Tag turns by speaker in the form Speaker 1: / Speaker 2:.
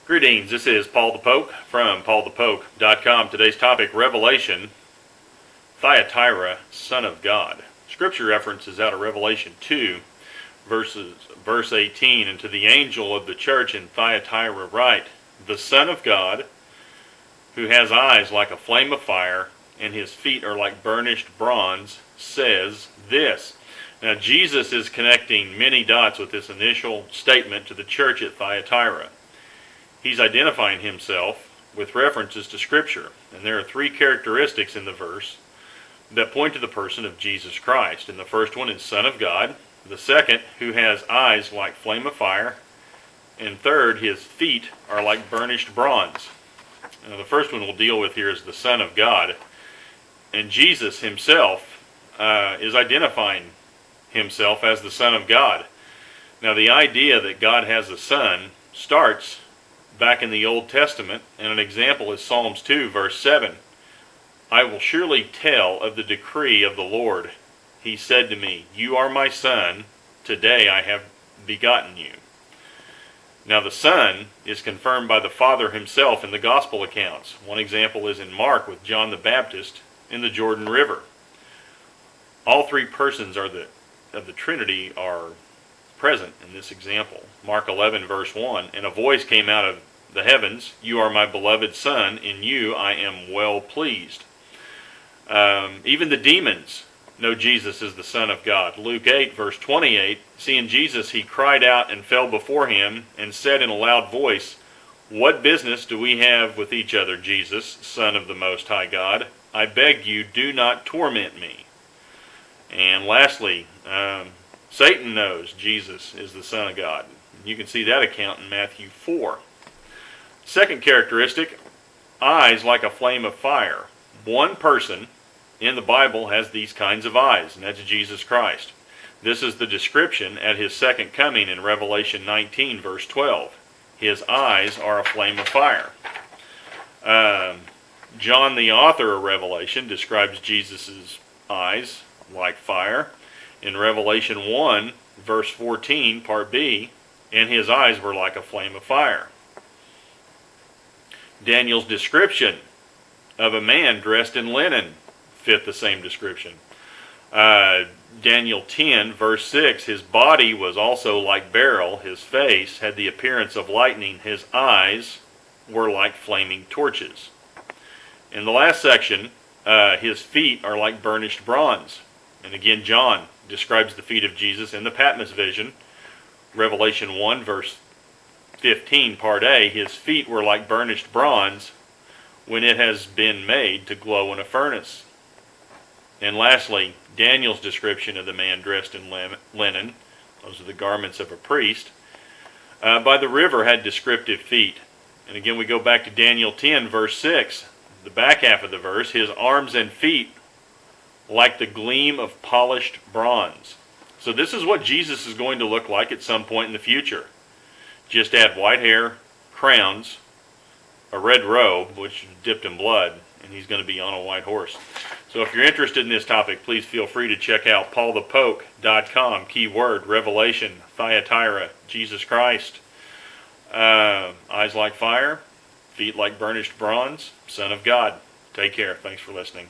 Speaker 1: Greetings, this is Paul the Poke from paulthepoke.com. Today's topic, Revelation, Thyatira, Son of God. Scripture reference is out of Revelation 2, verse 18. And to the angel of the church in Thyatira write, the Son of God, who has eyes like a flame of fire, and his feet are like burnished bronze, says this. Now Jesus is connecting many dots with this initial statement to the church at Thyatira. He's identifying himself with references to Scripture. And there are three characteristics in the verse that point to the person of Jesus Christ. And the first one is Son of God. The second, who has eyes like flame of fire. And third, his feet are like burnished bronze. Now, the first one we'll deal with here is the Son of God. And Jesus himself is identifying himself as the Son of God. Now, the idea that God has a son starts back in the Old Testament, and an example is Psalms 2, verse 7. I will surely tell of the decree of the Lord. He said to me, you are my son, today I have begotten you. Now the Son is confirmed by the Father himself in the Gospel accounts. One example is in Mark with John the Baptist in the Jordan River. All three persons of the Trinity are present in this example. Mark 11 verse 1, and a voice came out of the heavens, you are my beloved Son, in you I am well pleased. Even the demons know Jesus is the Son of God. Luke 8 verse 28, seeing Jesus he cried out and fell before him and said in a loud voice, what business do we have with each other, Jesus, Son of the Most High God? I beg you, do not torment me. And lastly, Satan knows Jesus is the Son of God. You can see that account in Matthew 4. Second characteristic, eyes like a flame of fire. One person in the Bible has these kinds of eyes, and that's Jesus Christ. This is the description at his second coming in Revelation 19, verse 12. His eyes are a flame of fire. John, the author of Revelation, describes Jesus' eyes like fire. In Revelation 1, verse 14, part B, and his eyes were like a flame of fire. Daniel's description of a man dressed in linen fit the same description. Daniel 10, verse 6, his body was also like beryl, his face had the appearance of lightning, his eyes were like flaming torches. In the last section, his feet are like burnished bronze. And again, John describes the feet of Jesus in the Patmos vision. Revelation 1, verse 15, part A, his feet were like burnished bronze when it has been made to glow in a furnace. And lastly, Daniel's description of the man dressed in linen, those are the garments of a priest, by the river had descriptive feet. And again, we go back to Daniel 10, verse 6, the back half of the verse, his arms and feet like the gleam of polished bronze. So this is what Jesus is going to look like at some point in the future. Just add white hair, crowns, a red robe, which is dipped in blood, and he's going to be on a white horse. So if you're interested in this topic, please feel free to check out paulthepoke.com, keyword, Revelation, Thyatira, Jesus Christ, eyes like fire, feet like burnished bronze, Son of God. Take care. Thanks for listening.